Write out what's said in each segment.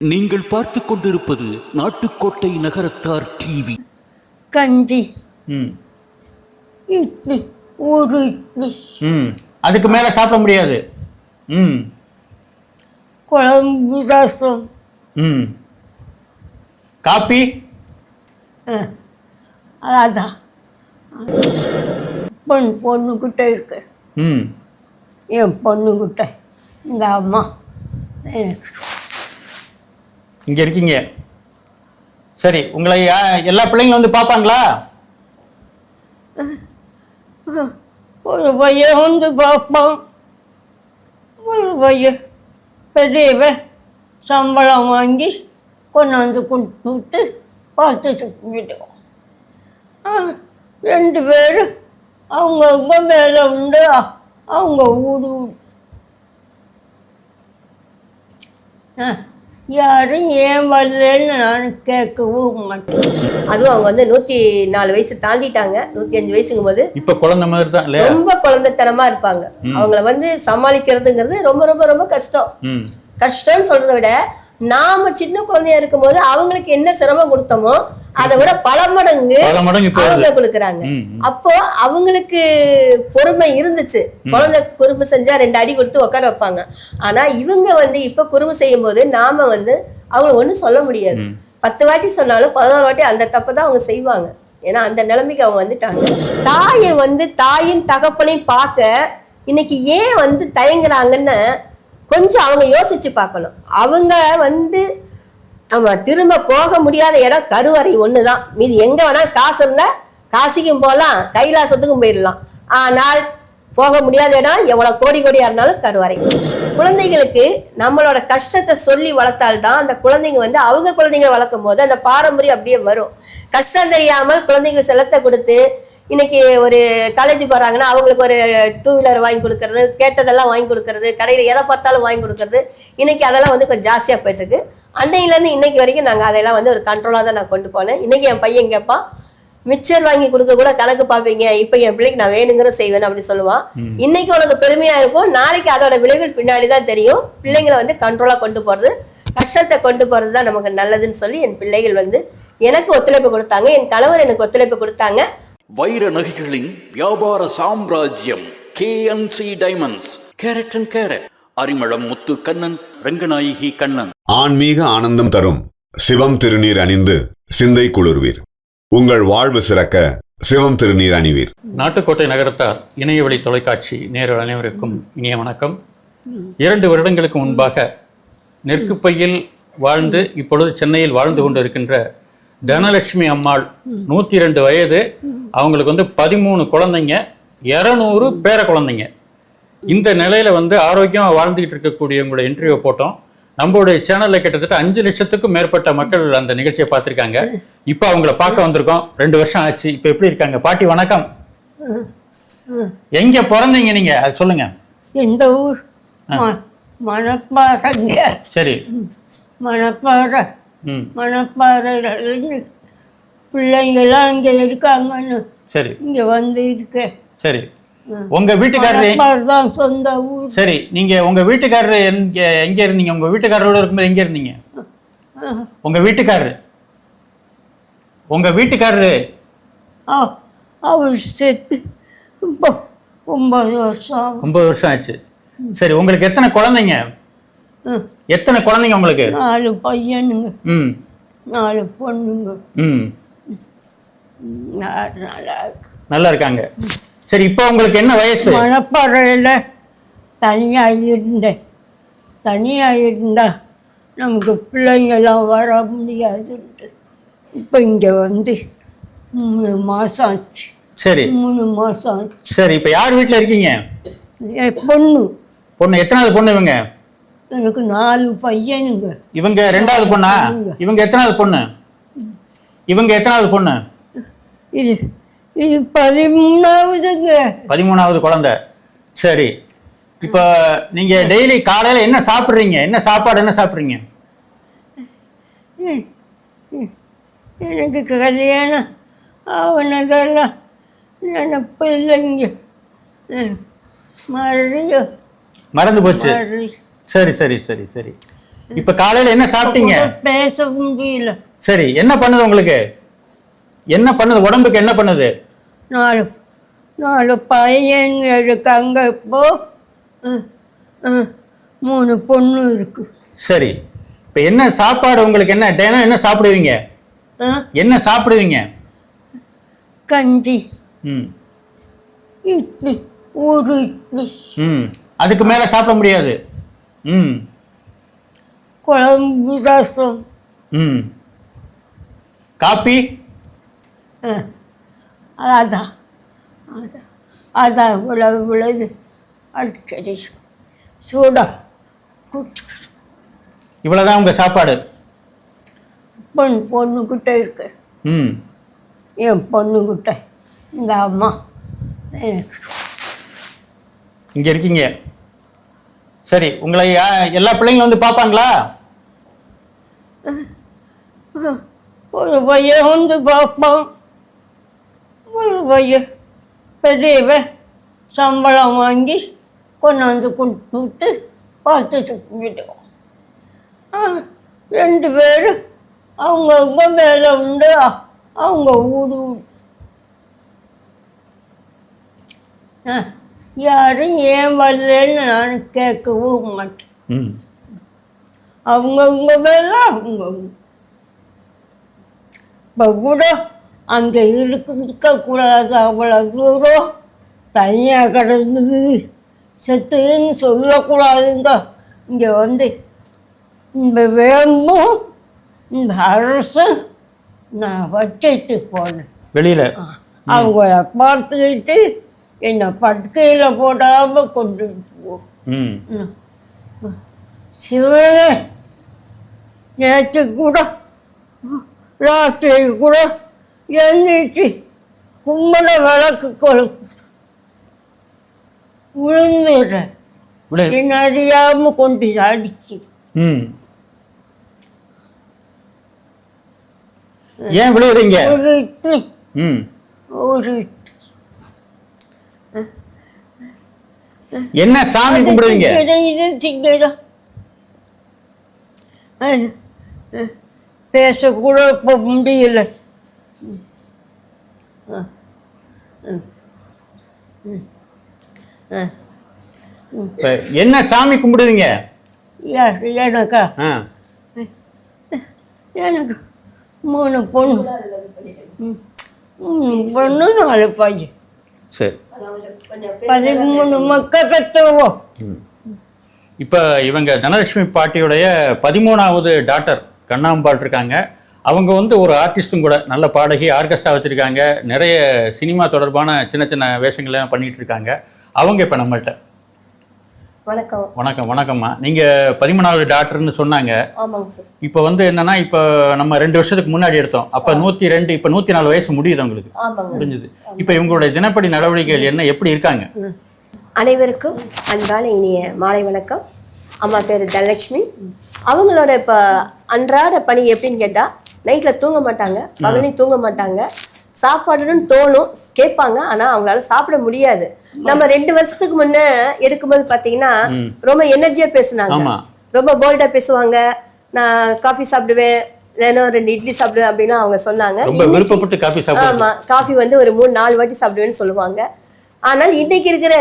நீங்கள் பார்த்து கொண்டிருப்பது நாட்டுக்கோட்டை நகரத்தார் டிவி. கஞ்சி, இட்லி, ஒரு இட்லி, அதுக்கு மேல சாப்பிட முடியாது. குழம்பு, ரசம், காப்பி, அதான் பொண்ணுக்கிட்ட இருக்கு. என் பொண்ணுக்கிட்ட இந்த அம்மா இங்க இருக்கீங்க. சரி, உங்களை எல்லா பிள்ளைங்களும் வந்து பார்ப்பாங்களா? ஒரு பையன் வந்து பார்ப்பான், ஒரு பையன் பெரியவன் சம்பளம் வாங்கி கொண்டாந்து கொடுத்துட்டு பார்த்துட்டு போயிடுவோம். ரெண்டு பேரும் அவங்கவுங்க வேலை உண்டு, அவங்க ஊடு. யாரும் ஏன் வரலன்னு நான் கேட்கவும் மாட்டேன். அதுவும் அவங்க வந்து 104 வயசு தாண்டிட்டாங்க. 105 வயசுங்கும் போது இப்ப குழந்தை மாதிரி தான், ரொம்ப குழந்தைத்தனமா இருப்பாங்க. அவங்கள வந்து சமாளிக்கிறதுங்கிறது ரொம்ப ரொம்ப ரொம்ப கஷ்டம். கஷ்டம்னு சொல்றதை விட நாம சின்ன குழந்தையா இருக்கும் போது அவங்களுக்கு என்ன சிரமம் கொடுத்தோமோ அதை விட பல மடங்கு அவங்க கொடுக்குறாங்க. அப்போ அவங்களுக்கு பொறுமை இருந்துச்சு. குழந்தை குறும்பு செஞ்சா 2 அடி கொடுத்து உட்கார வைப்பாங்க. ஆனா இவங்க வந்து இப்ப குறும்பு செய்யும் போது நாம வந்து அவங்க ஒண்ணும் சொல்ல முடியாது. 10 வாட்டி சொன்னாலும் 11 வாட்டி அந்த தப்பை தான் அவங்க செய்வாங்க. ஏன்னா அந்த நிலைமைக்கு அவங்க வந்துட்டாங்க. தாயை வந்து தாயின் தகப்பனையும் பார்க்க இன்னைக்கு ஏன் வந்து தயங்குறாங்கன்னு கொஞ்சம் அவங்க யோசிச்சு பார்க்கணும். அவங்க வந்து நம்ம திரும்ப போக முடியாத இடம் கருவறை ஒண்ணுதான். மீது எங்க வேணாலும் காசு இருந்தா காசிக்கும் போகலாம், கைலாசத்துக்கும் போயிடலாம். ஆனால் போக முடியாத இடம் எவ்வளவு கோடி கோடியா இருந்தாலும் கருவறை. குழந்தைகளுக்கு நம்மளோட கஷ்டத்தை சொல்லி வளர்த்தால்தான் அந்த குழந்தைங்க வந்து அவங்க குழந்தைங்களை வளர்க்கும் போது அந்த பாரம்பரியம் அப்படியே வரும். கஷ்டம் தெரியாமல் குழந்தைங்களுக்கு செலத்தை கொடுத்து இன்னைக்கு ஒரு காலேஜ் போறாங்கன்னா அவங்களுக்கு ஒரு 2 வீலர் வாங்கி கொடுக்கறது, கேட்டதெல்லாம் வாங்கி கொடுக்கறது, கடையில எதை பார்த்தாலும் வாங்கி கொடுக்கறது, இன்னைக்கு அதெல்லாம் வந்து கொஞ்சம் ஜாஸ்தியா போயிட்டு இருக்கு. அன்னையிலேருந்து இன்னைக்கு வரைக்கும் நாங்கள் அதெல்லாம் வந்து ஒரு கண்ட்ரோலாக தான் நான் கொண்டு போனேன். இன்னைக்கு என் பையன் கேட்பான், மிச்சர் வாங்கி கொடுக்க கூட கணக்கு பார்ப்பீங்க, இப்போ என் பிள்ளைக்கு நான் வேணுங்கிற செய்வேன் அப்படி சொல்லுவான். இன்னைக்கு உனக்கு பெருமையா இருக்கும், நாளைக்கு அதோட விளைவுகள் பின்னாடி தான் தெரியும். பிள்ளைங்களை வந்து கண்ட்ரோலா கொண்டு போறது, கஷ்டத்தை கொண்டு போறது தான் நமக்கு நல்லதுன்னு சொல்லி என் பிள்ளைகள் வந்து எனக்கு ஒத்துழைப்பு கொடுத்தாங்க. என் கணவர் எனக்கு ஒத்துழைப்பு கொடுத்தாங்க. வைர நகைகளின் வியாபார சாம்ராஜ்யம் KNC diamonds. Carat and carat, Arimalam Muthu Kannan, Ranganayaki Kannan. ஆன்மீக ஆனந்தம் தரும் சிவம் திருநீர் அணிந்து சிந்தை குளிர்வீர். உங்கள் வாழ்வு சிறக்க சிவம் திருநீர் அணிவீர். நாட்டுக்கோட்டை நகரத்தார் இணையவழி தொலைக்காட்சி நேயர்கள் அனைவருக்கும் இனிய வணக்கம். 2 வருடங்களுக்கு முன்பாக நெற்குப்பையில் வாழ்ந்து இப்பொழுது சென்னையில் வாழ்ந்து கொண்டிருக்கின்ற தனலட்சுமி அம்மாள், 102 வயது. அவங்களுக்கு வந்து 13 குழந்தைங்க, 200 பேர குழந்தைங்க. இந்த நிலையில வந்து ஆரோக்கியமாக வாழ்ந்துகிட்டு இருக்கக்கூடியவங்களோட இன்டர்வியூ போட்டோம். நம்மளுடைய சேனல்ல கிட்டத்தட்ட 5 லட்சத்துக்கும் மேற்பட்ட மக்கள் அந்த நிகழ்ச்சியை பார்த்துருக்காங்க. இப்போ அவங்கள பார்க்க வந்திருக்கோம். 2 வருஷம் ஆச்சு. இப்போ எப்படி இருக்காங்க? பாட்டி வணக்கம். எங்க பிறந்தீங்க நீங்க? அது சொல்லுங்க. எந்த ஊர்? மணப்பாறைங்க. சரி, மணப்பாறை. மணப்பாறையிலிருந்து பிள்ளைங்கெல்லாம் இங்க இருக்காங்கன்னு சரி இங்க வந்து இருக்கேன். சரி, உங்க வீட்டுக்காரரு தான் சொந்த ஊர். சரி, நீங்க உங்க வீட்டுக்காரரு எங்க இருந்தீங்க? உங்க வீட்டுக்காரரோட இருக்கும்போது எங்க இருந்தீங்க? உங்க வீட்டுக்காரரு அவர் செத்து 9 வருஷம். 9 வருஷம் ஆச்சு. சரி, உங்களுக்கு எத்தனை குழந்தைங்க? எத்தனை குழந்தைங்க உங்களுக்கு? 4 பையனுங்க, 4 பொண்ணுங்க. நல்லா இருக்காங்க. சரி, இப்போ உங்களுக்கு என்ன வயசு? மணப்பாறையில் தனியாக இருந்தா நமக்கு பிள்ளைங்கெல்லாம் வர முடியாது. இப்போ இங்கே வந்து 3 மாதம் ஆச்சு. சரி, 3 மாதம் ஆச்சு. சரி, இப்போ யார் வீட்டில் இருக்கீங்க? பொண்ணு எத்தனாவது பொண்ணு? இவங்க எனக்கு 4 பையனுங்க. இவங்க 2வது பொண்ணா? இவங்க எத்தனாவது பொண்ணு? இது 13ஆவதுங்க. 13ஆவது குழந்தை. சரி, இப்போ நீங்க டெய்லி காலையில என்ன சாப்பிட்றீங்க? என்ன சாப்பிட்றீங்க? எனக்கு கல்யாணம் ஆவனதெல்லாம் நினப்பு இல்லைங்க, மறந்து போச்சு. சரி சரி சரி சரி. இப்ப காலையில என்ன சாப்பிட்டீங்க? பேச முடியல. சரி, என்ன பண்ணுது உங்களுக்கு? என்ன பண்ணுது உடம்புக்கு? என்ன பண்ணுது? 4 பையங்க இருக்காங்க. இப்போ 3 பொண்ணு இருக்கு. சரி, இப்ப என்ன சாப்பாடு உங்களுக்கு? என்ன தினம் என்ன சாப்பிடுவீங்க? என்ன சாப்பிடுவீங்க? கஞ்சி, ம் இட்லி, ஒரு இட்லி, ம் அதுக்கு மேல சாப்பிட முடியாது. ம் குழம்பு, ரசம். ம் காப்பி? அதான் அதான் இவ்வளவு அடிக்கடி சூடா குடிச்சு. இவ்வளவுதான் உங்க சாப்பாடு? பொண்ணுக்கிட்ட இருக்கு. ம் என் பொண்ணுக்கிட்ட இந்த அம்மா எனக்கு. இங்க இருக்கீங்க. சரி, உங்களை எல்லா பிள்ளைங்களும் வந்து பார்ப்பாங்களா? ஒரு பையன் வந்து பார்ப்பான். ஒரு பையன் பெரியவன் சம்பளம் வாங்கி கொண்டாந்து கொடுத்துட்டு பார்த்துட்டு போயிடுவோம். 2 பேரும் அவங்க வேலை உண்டு, அவங்க ஊரு. யாரும் ஏன் வரலன்னு நான் கேட்கவும் மாட்டேன். ம் அவங்கவுங்க வேலை அவங்கவுங்க. இப்போ கூட அங்கே இருக்கக்கூடாது, அவ்வளோ தூரம் தனியாக கிடந்தது, செத்துன்னு சொல்லக்கூடாதுங்க. இங்கே வந்து இந்த வேம்பும் இந்த அரசும் நான் வச்சுட்டு போனேன் வெளியில. அவங்கள பார்த்துக்கிட்டு என்னை படுக்கையில் போடாமல் கொண்டு போ. ம் சிவனே, நேற்று கூட ராத்திரி கூட எழுந்திரிச்சு கும்பல விளக்கு கொழுப்பு விழுந்துடுறேன். என்ன அறியாம கொண்டு அடிச்சு. ம் ஏன் விழுவுறீங்க? ஒரு இட்லி, ம் ஒரு இட்லி. என்ன சாமி கும்பிடுவீங்க? பேசக்கூட இப்போ முடியல. இப்ப என்ன சாமி கும்பிடுவீங்க? எனக்கா? ஆ. எனக்கு 3 பொண்ணு, 3 பொண்ணு 4 பையன். சரி, 13 மக்கள் பெற்றோம். இப்ப இவங்க தனலட்சுமி பாட்டியுடைய 13வது டாக்டர் கண்ணாம்பாள் இருக்காங்க. அவங்க வந்து ஒரு ஆர்டிஸ்டும் கூட, நல்ல பாடகி, ஆர்கெஸ்ட்ரா வச்சுருக்காங்க, நிறைய சினிமா தொடர்பான சின்ன சின்ன வேஷங்கள்லாம் பண்ணிகிட்டு இருக்காங்க. அவங்க இப்போ நம்மள்கிட்ட. வணக்கம். வணக்கம். வணக்கம்மா. நீங்கள் 13வது டாக்டர்னு சொன்னாங்க. ஆமாங்க சார். இப்போ வந்து என்னன்னா, இப்போ நம்ம 2 வருஷத்துக்கு முன்னாடி எடுத்தோம். அப்போ 102, இப்போ 104 வயசு முடியுது அவங்களுக்கு. முடிஞ்சது. இப்போ இவங்களுடைய தினப்படி நடவடிக்கைகள் என்ன, எப்படி இருக்காங்க? அனைவருக்கும் அன்பான இனிய மாலை வணக்கம். அம்மா பேர் தனலட்சுமி. அவங்களோட இப்போ அன்றாட பணி எப்படின்னு கேட்டால், நைட்டில் தூங்க மாட்டாங்க, பகலையும் தூங்க மாட்டாங்க. சாப்பாடுன்னு தோணும், கேட்பாங்க, ஆனால் அவங்களால சாப்பிட முடியாது. நம்ம 2 வருஷத்துக்கு முன்னே எடுக்கும்போது பார்த்தீங்கன்னா ரொம்ப எனர்ஜியாக பேசுனாங்க, ரொம்ப போல்டாக பேசுவாங்க. நான் காஃபி சாப்பிடுவேன், இல்லைன்னா 2 இட்லி சாப்பிடுவேன் அப்படின்னு அவங்க சொன்னாங்க. விருப்பப்பட்டு காஃபி சாப்பிடுவாங்க. ஆமாம், காஃபி வந்து ஒரு 3-4 வாட்டி சாப்பிடுவேன்னு சொல்லுவாங்க. ஆனால் இன்னைக்கு இருக்கிற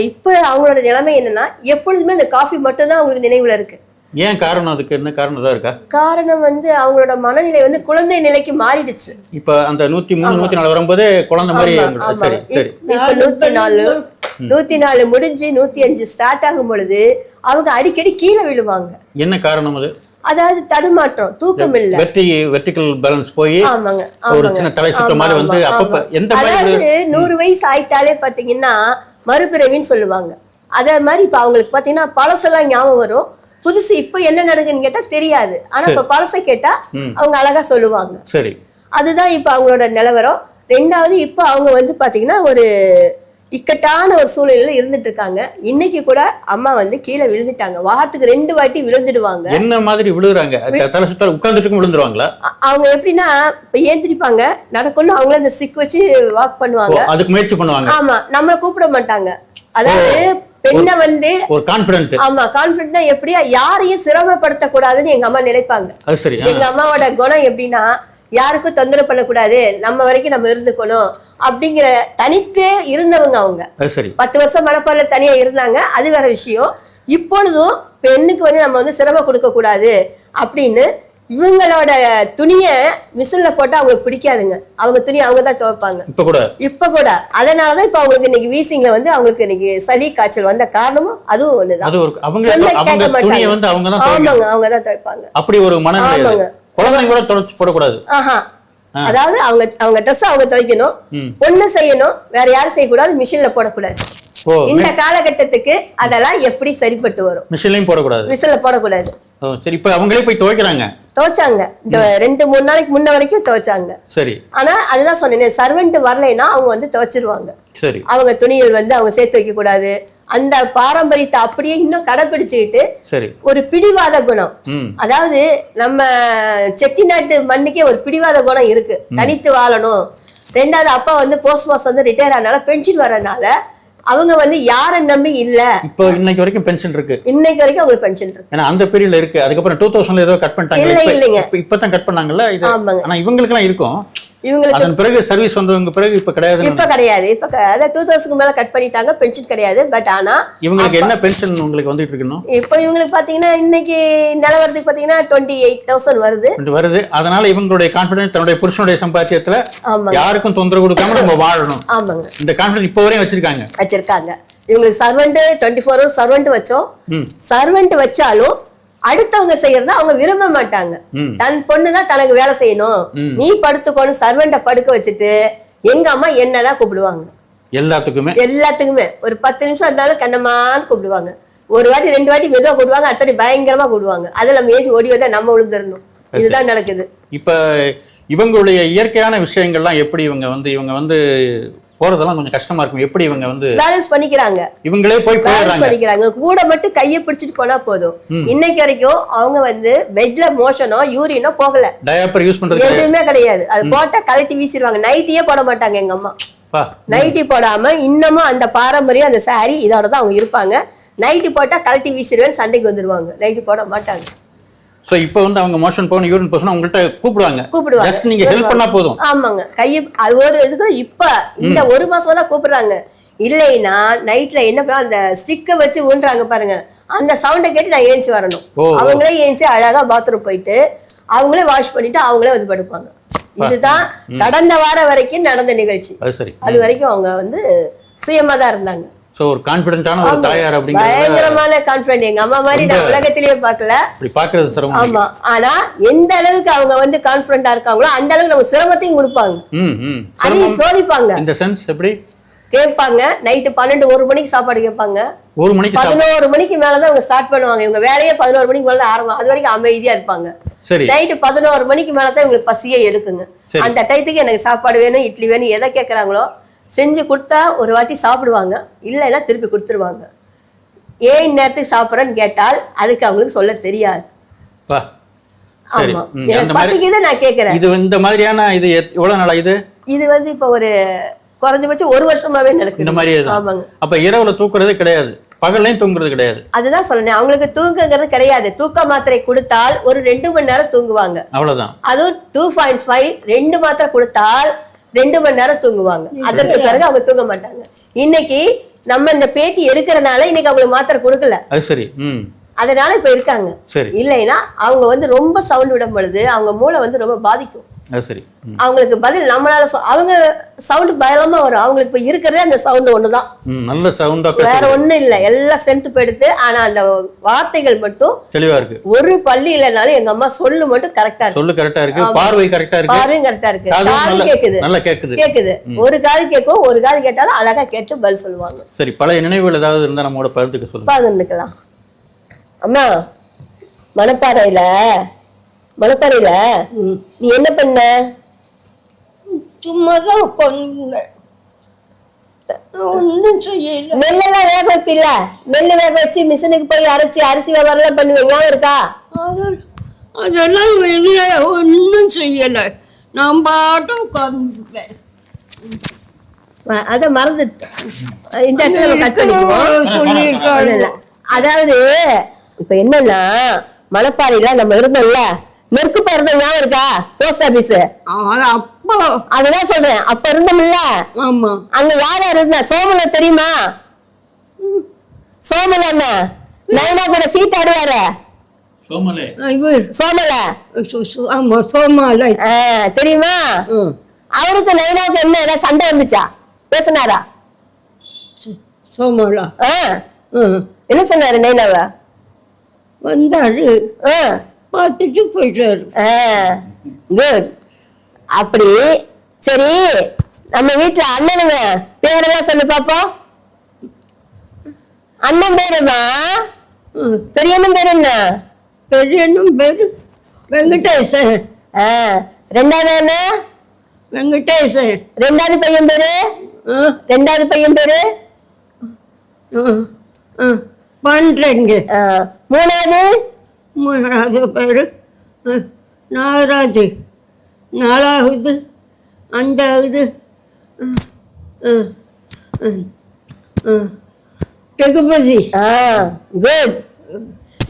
இப்போ அவங்களோட நிலைமை என்னன்னா, எப்பொழுதுமே இந்த காஃபி மட்டும்தான் அவங்களுக்கு நினைவுல இருக்கு. ஏன் காரணம்? அதுக்கு என்ன காரணம் தான் இருக்கா? காரணம் வந்து அவங்களோட மனநிலை வந்து குழந்தை நிலைக்கு மாறிடுச்சு. இப்ப அந்த 103, 104 வரும்போது குழந்தை மாதிரி. சரி சரி. இப்ப 104 முடிஞ்சு 105 ஸ்டார்ட் ஆகும் பொழுது அவங்க அடிக்கடி கீழே விழுவாங்க. என்ன காரணம் அது? அதாவது தடுமாற்றம், தூக்கம் இல்ல, வெர்டிகல் பேலன்ஸ் போய் ஆமாங்க ஒரு சின்ன தலை சுத்த மாதிரி வந்து அப்பப்ப எந்த மாதிரி. 100 வயசு ஆயிட்டாலே பாத்தீங்கன்னா மறுபிறவின்னு சொல்லுவாங்க. அதே மாதிரி இப்ப அவங்களுக்கு பாத்தீங்கன்னா பழசெல்லாம் ஞாபகம் வரும், புதுசு இப்ப என்ன நடக்குன்னு கேட்டா தெரியாது. ஆனா இப்ப பழசை கேட்டா அவங்க அழகா சொல்லுவாங்க. சரி, அதுதான் இப்ப அவங்களோட நிலவரம். 2வது இப்ப அவங்க வந்து பாத்தீங்கன்னா ஒரு இக்கட்டான ஒரு சூழ்நிலையில இருந்துட்டு இருக்காங்க. இன்னைக்கு கூட அம்மா வந்து கீழே விழுந்துட்டாங்க. வாரத்துக்கு 2 வாட்டி விழுந்துடுவாங்க. என்ன மாதிரி விழுகுறாங்க? தலை சுத்தால உட்கார்ந்துட்டு விழுந்துருவாங்களா? அவங்க எப்படின்னா ஏந்திரிப்பாங்க, நடக்கணும், அவங்கள அந்த ஸ்டிக் வச்சு வாக் பண்ணுவாங்க, அதுக்கு முயற்சி பண்ணுவாங்க. ஆமா, நம்மள கூப்பிட மாட்டாங்க. அதாவது பெண்ணை வந்து ஒரு கான்பிடன்ட். ஆமா, கான்பிடன்ட்னா எப்படியா யாரையும் சிரமப்படுத்த கூடாதுன்னு எங்க அம்மா நினைப்பாங்க. அது சரி. எங்க அம்மாவோட குணம் எப்படின்னா யாருக்கும் தொந்தரவு பண்ணக்கூடாது, நம்ம வரைக்கும் நம்ம இருந்துக்கணும் அப்படிங்கிற தனித்தே இருந்தவங்க அவங்க. 10 வருஷம் மணப்பாறையில தனியா இருந்தாங்க, அது வேற விஷயம். இப்பொழுதும் பெண்ணுக்கு வந்து நம்ம வந்து சிரமம் கொடுக்க கூடாது அப்படின்னு இவங்களோட துணிய மிஷின்ல போட்டா அவங்களுக்கு பிடிக்காதுங்க. அவங்க துணி அவங்க தான் துவைப்பாங்க இப்ப கூட. அதனாலதான் இப்ப அவங்களுக்கு இன்னைக்கு வீசிங்ல வந்து அவங்களுக்கு இன்னைக்கு சளி காய்ச்சல் வந்த காரணமும் அதுவும் ஒண்ணுதான். கேட்க மாட்டாங்க. ஆமாங்க, அவங்க தான் துவைப்பாங்க. அப்படி ஒரு மனநிலை. குழந்தைங்க கூட துவைச்சு போடக்கூடாது. அதாவது அவங்க ட்ரெஸ் அவங்க துவைக்கணும், ஒண்ணு செய்யணும், வேற யாரும் செய்யக்கூடாது, மிஷின்ல போடக்கூடாது. இந்த காலகட்டத்துக்கு அதெல்லாம் எப்படி சரிப்பட்டு வரும்? மிஷின்லயும் போடக்கூடாது, மிஷின்ல போடக்கூடாது. சரி, இப்ப அவங்களே போய் துவைக்கிறாங்க. துவைச்சாங்க 2-3 நாளைக்கு முன்ன வரைக்கும் துவைச்சாங்க. சரி. ஆனா அதுதான் சொன்னேன், சர்வெண்ட் வரலைன்னா அவங்க வந்து துவைச்சிருவாங்க. சரி. அவங்க துணிகள் வந்து அவங்க சேர்த்து வைக்க கூடாது. அந்த பாரம்பரியத்தை அப்படியே இன்னும் கடைபிடிச்சுக்கிட்டு சரி ஒரு பிடிவாத குணம். அதாவது நம்ம செட்டிநாட்டு மண்ணுக்கே ஒரு பிடிவாத குணம் இருக்கு, தனித்து வாழணும். 2வது அப்பா வந்து போஸ்ட் மாஸ்டர் வந்து ரிட்டையர் ஆனால பென்ஷன் வரனால அவங்க வந்து யாரை நம்பி இல்ல. இப்போ இன்னைக்கு வரைக்கும் பென்ஷன் இருக்கு. இன்னைக்கு வரைக்கும் அவங்களுக்கு பென்ஷன் இருக்கு. ஏன்னா அந்த பீரியட்ல இருக்கு. அதுக்கப்புறம் 2000ல ஏதோ கட் பண்ணிட்டாங்க. இப்பதான் கட் பண்ணாங்கல்ல இது. ஆனா இவங்களுக்கு எல்லாம் இருக்கும். இவங்களுக்கு அதன் பிறகு சர்வீஸ் வந்தவங்க பிறகு இப்ப கிடையாது. இப்ப கிடையாது. இப்ப அதாவது 2000க்கு மேல கட் பண்ணிட்டாங்க, பென்ஷன் கிடையாது. பட் ஆனா இவங்களுக்கு என்ன பென்ஷன் உங்களுக்கு வந்துட்டு இருக்கணும்? இப்போ இவங்களுக்கு பாத்தீங்கன்னா இன்னைக்கு நிலவரத்துக்கு பாத்தீங்கன்னா 28,000 வருது. அதனால இவங்களுடைய கான்பிடன்ஸ் தன்னுடைய புருஷனுடைய சம்பாத்தியத்துல யாருக்கும் தொந்தரவு கொடுக்காம நம்ம வாழணும். ஆமாங்க, இந்த கான்பிடன்ஸ் இப்போ வரையும் வச்சிருக்காங்க. இவங்களுக்கு சர்வெண்ட் 24 hours சர்வெண்ட் வச்சோம். சர்வெண்ட் வச்சாலும் அடுத்தவங்க செய்யறத அவங்க விரும்ப மாட்டாங்க. தன் பொண்ணுதான் தனக்கு வேலை செய்யணும், நீ படுத்துக்கோன்னு சர்வெண்ட படுக்க வச்சுட்டு எங்க அம்மா என்னதான் கூப்பிடுவாங்க. எல்லாத்துக்குமே ஒரு 10 நிமிஷம் இருந்தாலும் கண்ணம்மான்னு கூப்பிடுவாங்க. ஒரு வாட்டி 2 வாட்டி மெதுவா கூடுவாங்க, அடுத்தடி பயங்கரமா கூடுவாங்க. அதுல நம்ம ஏஜ் ஓடி வந்தா நம்ம விழுந்துடணும். இதுதான் நடக்குது. இப்ப இவங்களுடைய இயற்கையான விஷயங்கள்லாம் எப்படி இவங்க வந்து போறதெல்லாம் கொஞ்சம் கஷ்டமா இருக்கும். எப்படி இவங்க வந்து பேலன்ஸ் பண்ணிக்கிறாங்க, இவங்களே போய் பண்ணிக்கிறாங்க. கூட மட்டும் கையை பிடிச்சிட்டு போனா போதும். இன்னைக்கு வரைக்கும் அவங்க வந்து பெட்ல மோஷனோ யூரினோ போகல, டயப்பர் யூஸ் பண்றது எதுவுமே கிடையாது. அது போட்டா கழட்டி வீசிடுவாங்க. நைட்டியே போட மாட்டாங்க எங்க அம்மா. நைட்டி போடாம இன்னமும் அந்த பாரம்பரியம், அந்த சாரி இதோட தான் அவங்க இருப்பாங்க. நைட்டி போட்டா கழட்டி வீசிடுவேன், சண்டைக்கு வந்துருவாங்க. நைட்டி போட மாட்டாங்க. சோ இப்போ வந்து அவங்க மோஷன் போகணும், யூரின் போகணும், உங்கள்ட்ட கூப்பிடுவாங்க. ஜஸ்ட் நீங்க ஹெல்ப் பண்ணா போதும். ஆமாங்க, கையை அது ஒரு இதுக்கு இப்ப இந்த 1 மாசம் தான் கூப்பிடுறாங்க. இல்லைன்னா நைட்ல என்ன பண்ண அந்த ஸ்டிக்கை வச்சு ஊன்றாங்க பாருங்க, அந்த சவுண்டை கேட்டு நான் ஏஞ்சி வரணும். அவங்களே ஏஞ்சி அழகா பாத்ரூம் போயிட்டு அவங்களே வாஷ் பண்ணிட்டு அவங்களே வந்து படுப்பாங்க. இதுதான் கடந்த வாரம் வரைக்கும் நடந்த நிகழ்ச்சி. அது வரைக்கும் அவங்க வந்து சுயமா தான் இருந்தாங்க. சோ ஒரு கான்ஃபிடன்ட்டான ஒரு தாயார் அப்படிங்கிற பயங்கரமான கான்ஃபிடன்ட். எங்க அம்மா மாதிரி நான் உலகத்திலேயே பார்க்கல. அப்படி பார்க்கிறது சிரமம். ஆமா, ஆனா எந்த அளவுக்கு அவங்க வந்து கான்ஃபிடன்ட்டா இருக்காங்களோ அந்த அளவுக்கு நம்ம சிரமத்தையும் கொடுப்பாங்க. அதையும் சோதிப்பாங்க. இந்த சென்ஸ் எப்படி கேட்பாங்க. நைட்டு 12-1 மணிக்கு சாப்பாடு கேட்பாங்க. 11 மணிக்கு மேலதான் அவங்க ஸ்டார்ட் பண்ணுவாங்க. இவங்க வேலையே 11 மணிக்கு மேல ஆரம்பம். அது வரைக்கும் அமைதியா இருப்பாங்க. நைட்டு 11 மணிக்கு மேலதான் இவங்களுக்கு பசியே எடுக்குங்க. அந்த டயத்துக்கு எனக்கு சாப்பாடு வேணும், இட்லி வேணும், எதை கேட்கறாங்களோ செஞ்சு கொடுத்தா ஒரு வாட்டி சாப்பிடுவாங்க, இல்லைன்னா திருப்பி கொடுத்துருவாங்க. ஏன் இந்நேரத்துக்கு சாப்பிட்றேன்னு கேட்டால் அதுக்கு அவங்களுக்கு சொல்ல தெரியாது. ஆமா, எனக்கு பசிக்குது, நான் கேட்கிறேன். இது இந்த மாதிரியான இது எவ்வளவு நாளா இது வந்து இப்ப ஒரு குறைஞ்சபட்சம் 1 வருஷமாவே நடக்குது இந்த மாதிரி. ஆமாங்க. அப்ப இரவுல தூக்குறது கிடையாது, பகல்லையும் தூங்குறது கிடையாது. அதுதான் சொல்றேன், அவங்களுக்கு தூங்குங்கிறது கிடையாது. தூக்க மாத்திரை கொடுத்தால் ஒரு 2 மணி நேரம் தூங்குவாங்க, அவ்வளவுதான். அதுவும் 2.5 2 மாத்திரை கொடுத்தால் 2 மணி நேரம் தூங்குவாங்க. அதற்கு பிறகு அவங்க தூங்க மாட்டாங்க. இன்னைக்கு நம்ம இந்த பேட்டி எடுக்கிறனால இன்னைக்கு அவங்களுக்கு மாத்திரை கொடுக்கல, அது சரி, அதனால இப்ப இருக்காங்க. இல்லைன்னா அவங்க வந்து ரொம்ப சவுண்ட் விடும் பொழுது அவங்க மூளை வந்து ரொம்ப பாதிக்கும். அவங்களுக்கு பதில் நம்மளால அவங்க சவுண்ட் பயங்கரமா வரும். அவங்களுக்கு இப்ப இருக்கிறதே அந்த சவுண்ட் ஒண்ணுதான், நல்ல சவுண்டா, வேற ஒண்ணும் இல்ல. எல்லாம் ஸ்ட்ரென்த் போயிடுது. ஆனா அந்த வார்த்தைகள் மட்டும் தெளிவா இருக்கு. ஒரு பள்ளி இல்லைனாலும் எங்க அம்மா சொல்லு மட்டும் கரெக்டா இருக்கு. சொல்லு கரெக்டா இருக்கு, பார்வை கரெக்டா இருக்கு, பார்வையும் கரெக்டா இருக்கு, காது கேக்குது, நல்லா கேக்குது. ஒரு காது கேட்கும், ஒரு காது கேட்டாலும் அழகா கேட்டு பதில் சொல்லுவாங்க. சரி, பழைய நினைவுகள் ஏதாவது இருந்தா நம்மளோட பகிர்ந்துக்கலாம். அம்மா, மணப்பாறையில நீ என்ன பண்ண? சும்மாதான் உட்கார்ந்தேன், ஒன்னும் செய்யல. நெல்லெல்லாம் வேக வைப்பில்ல? நெல்லு வேக வச்சு மிஷினுக்கு போய் அரைச்சி அரிசி வியாபாரம் எல்லாம் பண்ணுவீங்க, இருக்கா? அதெல்லாம் ஒன்னும் செய்யல, நான் பாட்டும் உட்கார்ந்துட்டேன். அதை மறந்து இந்த இடத்துல நம்ம கட் பண்ணிக்குவோம். சொல்லியிருக்காரு. இல்ல. அதாவது இப்ப என்னன்னா மணப்பாறையில நம்ம இருந்தோம்ல, நெருக்கு இருந்தோம் ஞாபகம் இருக்கா? போஸ்ட் ஆபீஸ் அப்போ அதுதான் சொல்றேன். அப்ப இருந்தோம்ல, ஆமா அங்க யார் யார் இருந்தா? சோமல தெரியுமா? சோமல என்ன நைனா கூட சீட் ஆடுவாரு. சோமலே இவர் சோமல ஆமா சோமாலை தெரியுமா? அவருக்கு நைனாவுக்கு என்ன ஏதாவது சண்டை வந்துச்சா? பேசினாரா? சோமாலா என்ன சொன்னாரு நைனாவ? வந்தாரு பார்த்துட்டு போயிட்டாரு. குட். அப்படி சரி, நம்ம வீட்டுல அண்ணனுங்க பேரெல்லாம் சொல்லு பாப்போம். அண்ணன் பேருமா? பெரியண்ணன் பேர் என்ன? பெரியனும் பேரு வெங்கடேசன். ரெண்டாவது என்ன? வெங்கடேசன். ரெண்டாவது பையன் பேரு? ரெண்டாவது பையன் பேரு பண்றேங்க. மூணாவது? மூணாவது பேரு நாகராஜ். நாலாவது அஞ்சாவது தெகுபதி. குட்.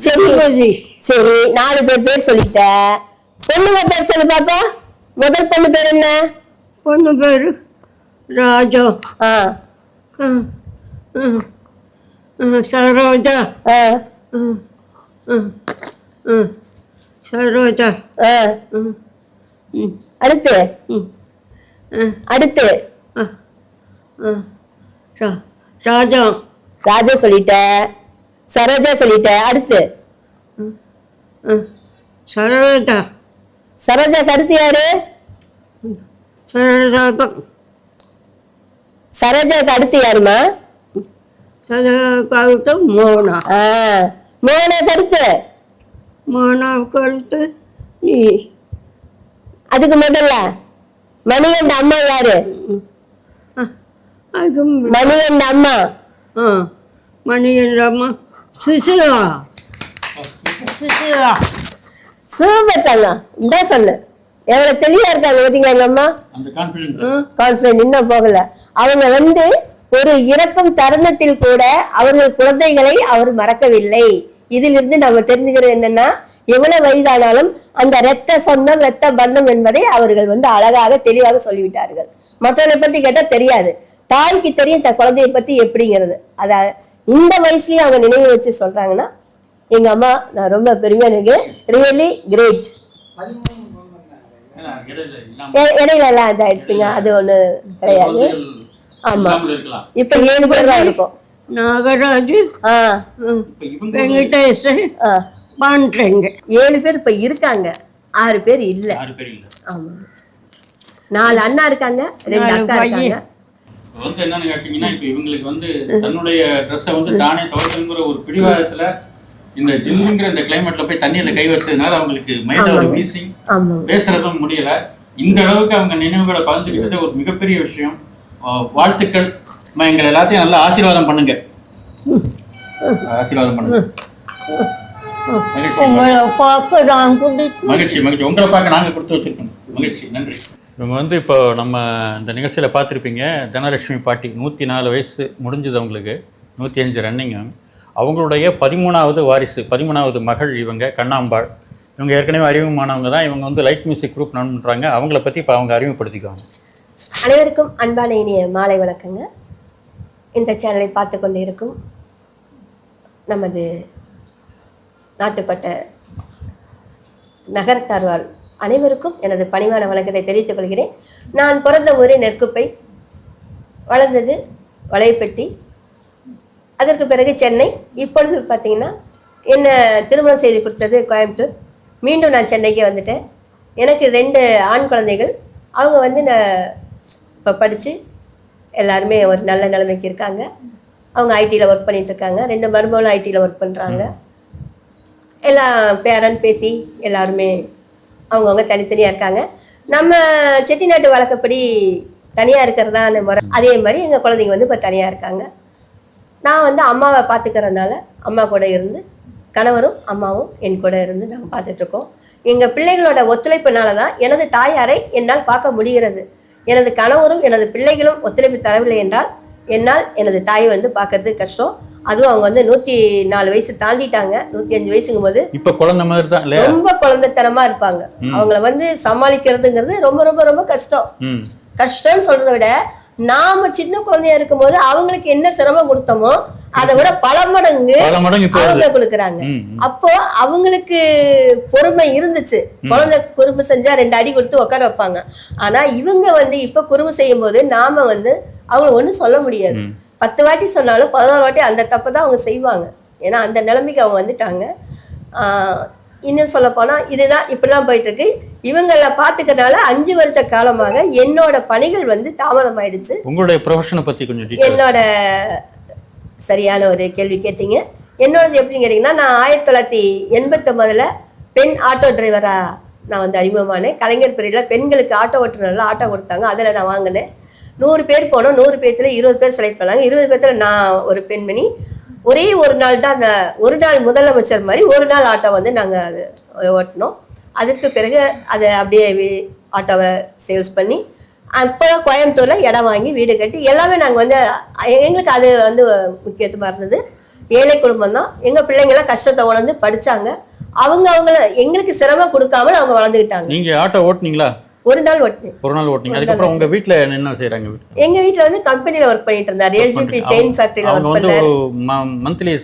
தெகுபதி. சரி, 4 பேர் சொல்லிட்ட. பொண்ணுங்க பேர் சொல்லு பாப்பா. முதல் பொண்ணு பேர் என்ன? பொண்ணு பேரு ராஜா. சரோஜா. சரோஜா. அடுத்து அடுத்து ராஜா. ராஜா சொல்லிட்ட, சரோஜா சொல்லிட்ட. அடுத்து சரோஜா. சரோஜாக்கு அடுத்து யாரு? சரோஜா. சரோஜாக்கு அடுத்து யாருமா? சரோஜாவுக்கு மோனா. மோனாக்கு அடுத்து? மோனாவுக்கு அடுத்து நீ. அதுக்கு முதல்ல மணிகண்ட அம்மா யாரு? அது மணிகண்ட அம்மா. மணிகண்ட அம்மா சுசிலா. சுசிலா. சூப்பர் தங்கம். இந்த சொன்ன எவ்வளவு தெளிவா இருக்காங்க பாத்தீங்களா எங்க அம்மா? கான்பிடன்ட் இன்னும் போகல. அவங்க ஒரு இறக்கும் தருணத்தில் கூட அவர்கள் குழந்தைகளை அவர் மறக்கவில்லை. இதிலிருந்து நம்ம தெரிஞ்சுக்கிறது என்னன்னா, எவ்வளவு வயதானாலும் அந்த இரத்த சொந்தம் இரத்த பந்தம் என்பதை அவர்கள் அழகாக தெளிவாக சொல்லிவிட்டார்கள். மற்றவர்களை பத்தி கேட்டா தெரியாது. தாய்க்கு தெரியும் தன் குழந்தைய பத்தி எப்படிங்கிறது. அத இந்த வயசுலயும் அவங்க நினைவு வச்சு சொல்றாங்கன்னா எங்க அம்மா நான் ரொம்ப பெருமையா நினைக்கிறேன். Really great. இடையில எல்லாம் அதை எடுத்துங்க, அது ஒண்ணு கிடையாது. ஆமா, இப்ப 7 பேர் தான் இருக்கும். நாகராஜ், வெங்கடேசன், பாண்டேங்க. 7 பேர் இப்ப இருக்காங்க, 6 பேர் இல்ல. ஆமா, 4 அண்ணா இருக்காங்க, 2 அக்கா இருக்காங்க. என்னன்னு கேட்டீங்கன்னா, இப்ப இவங்களுக்கு தன்னுடைய ட்ரெஸ்ஸை தானே துவைக்கணுங்கிற ஒரு பிடிவாதத்துல இந்த ஜில்லுங்கிற இந்த கிளைமேட்ல போய் தண்ணியில கை வச்சதுனால அவங்களுக்கு மைண்ட்ல ஒரு வீசிங், பேசுறதும் முடியல. இந்த அளவுக்கு அவங்க நினைவுகளை பகிர்ந்துக்கிட்டது ஒரு மிகப்பெரிய விஷயம். வாழ்த்துக்கள். எங்களை எல்லாத்தையும் நல்லா ஆசீர்வாதம் பண்ணுங்க. ஆசீர்வாதம் பண்ணுங்க. மகிழ்ச்சி மகிழ்ச்சி. உங்களை பார்க்க நாங்க கொடுத்து வச்சிருக்கோம். மகிழ்ச்சி, நன்றி. இவங்க இப்போ நம்ம இந்த நிகழ்ச்சியில் பார்த்துருப்பீங்க, தனலட்சுமி பாட்டி. 104 வயசு முடிஞ்சது அவங்களுக்கு, 105 ரன்னிங். அவங்களுடைய 13வது வாரிசு, 13வது மகள் இவங்க, கண்ணாம்பாள். இவங்க ஏற்கனவே அறிமுகமானவங்க தான். இவங்க லைட் மியூசிக் குரூப் ரன் பண்ணுறாங்க. அவங்கள பற்றி இப்போ அவங்க அறிமுகப்படுத்திக்குவாங்க. அனைவருக்கும் அன்பான இனிய மாலை வணக்கங்க. இந்த சேனலை பார்த்து கொண்டு இருக்கும் நமது நாட்டுக்கோட்டை நகரத்தார் வாழ் அனைவருக்கும் எனது பணிவான வணக்கத்தை தெரிவித்துக் கொள்கிறேன். நான் பிறந்த ஊரே நெற்குப்பை, வளர்ந்தது வளையப்பட்டி, அதற்கு பிறகு சென்னை. இப்பொழுது பார்த்தீங்கன்னா என்ன திருமணம் செய்து கொடுத்தது கோயம்புத்தூர். மீண்டும் நான் சென்னைக்கே வந்துட்டேன். எனக்கு 2 ஆண் குழந்தைகள். அவங்க நான் இப்போ படித்து எல்லாருமே ஒரு நல்ல நிலைமைக்கு இருக்காங்க. அவங்க ஐடியில் ஒர்க் பண்ணிகிட்ருக்காங்க. 2 மருமகளும் ஐடியில் ஒர்க் பண்ணுறாங்க. எல்லாம் பேரன் பேத்தி எல்லாருமே அவங்கவுங்க தனித்தனியாக இருக்காங்க. நம்ம செட்டிநாட்டு வழக்கப்படி தனியாக இருக்கிறதான முறை, அதே மாதிரி எங்கள் குழந்தைங்க இப்போ தனியாக இருக்காங்க. நான் அம்மாவை பார்த்துக்கிறதுனால அம்மா கூட இருந்து, கணவரும் அம்மாவும் என் கூட இருந்து நாங்கள் பார்த்துட்ருக்கோம். எங்கள் பிள்ளைகளோட ஒத்துழைப்புனால தான் எனது தாயாரை என்னால் பார்க்க முடிகிறது. எனது கணவரும் எனது பிள்ளைகளும் ஒத்துழைப்பு தரவில்லை என்றால் என்னால் எனது தாயை வந்து பார்க்கறது கஷ்டம். அதுவும் அவங்க வந்து 104 வயசு தாண்டிட்டாங்க. 105 வயசுங்கும் போது இப்ப குழந்தை மாதிரி தான் ரொம்ப குழந்தைத்தனமா இருப்பாங்க. அவங்கள வந்து சமாளிக்கிறதுங்கிறது ரொம்ப ரொம்ப ரொம்ப கஷ்டம். கஷ்டம்னு சொல்றதை விட நாம சின்ன குழந்தையா இருக்கும் போது அவங்களுக்கு என்ன சிரமம் கொடுத்தோமோ அதை விட பல மடங்கு அவங்க கொடுக்குறாங்க. அப்போ அவங்களுக்கு பொறுமை இருந்துச்சு. குழந்தை குறும்பு செஞ்சா 2 அடி கொடுத்து உட்கார வைப்பாங்க. ஆனா இவங்க வந்து இப்ப குறும்பு செய்யும் போது நாம வந்து அவங்க ஒண்ணும் சொல்ல முடியாது. 10 வாட்டி சொன்னாலும் 11 வாட்டி அந்த தப்பை தான் அவங்க செய்வாங்க. ஏன்னா அந்த நிலைமைக்கு அவங்க வந்துட்டாங்க. இன்னும் சொல்ல போனா இதுதான் இப்படிதான் போயிட்டு இருக்கு. இவங்கள பாத்துக்கிறதுனால 5 வருஷ காலமாக என்னோட பணிகள் வந்து தாமதம் ஆயிடுச்சு. உங்களுடைய ப்ரொஃபஷனை பத்தி கொஞ்சம் என்னோட சரியான ஒரு கேள்வி கேட்டீங்க. என்னோடது எப்படின்னு கேட்டீங்கன்னா, நான் 1989 பெண் ஆட்டோ டிரைவரா நான் வந்து அறிமுகமானேன். கலைஞர் பிரிவில் பெண்களுக்கு ஆட்டோ ஓட்டுநர்லாம் ஆட்டோ கொடுத்தாங்க. அதில் நான் வாங்கினேன். 100 பேர் போனோம். 100 பேர்த்துல 20 பேர் செலக்ட் பண்ணாங்க. 20 பேர்த்துல நான் ஒரு பெண்மணி. ஒரே ஒரு நாள் தான் அந்த ஒரு நாள் முதலமைச்சர் மாதிரி ஒரு நாள் ஆட்டோ வந்து நாங்கள் அது ஓட்டினோம். அதற்கு பிறகு அதை அப்படியே ஆட்டோவை சேல்ஸ் பண்ணி அப்போ கோயம்புத்தூரில் இடம் வாங்கி வீடு கட்டி எல்லாமே நாங்கள் வந்து எங்களுக்கு அது வந்து முக்கியத்துவமாக இருந்தது. ஏழை குடும்பம் தான். எங்கள் பிள்ளைங்களாம் கஷ்டத்தை உணர்ந்து படித்தாங்க. அவங்கள எங்களுக்கு சிரமம் கொடுக்காமல் அவங்க வளர்ந்துக்கிட்டாங்க. நீங்கள் ஆட்டோ ஓட்டுனீங்களா? ஒரு நாள் ஓட்டினேன். அதுக்கப்புறம் உங்க வீட்ல என்ன செய்றாங்க? எங்க வீட்ல வந்து கம்பெனில ஒர்க் பண்ணிட்டு இருந்தார். எல்ஜிபி செயின் ஃபேக்டரியில ஒர்க் பண்ணாரு. மந்த்லி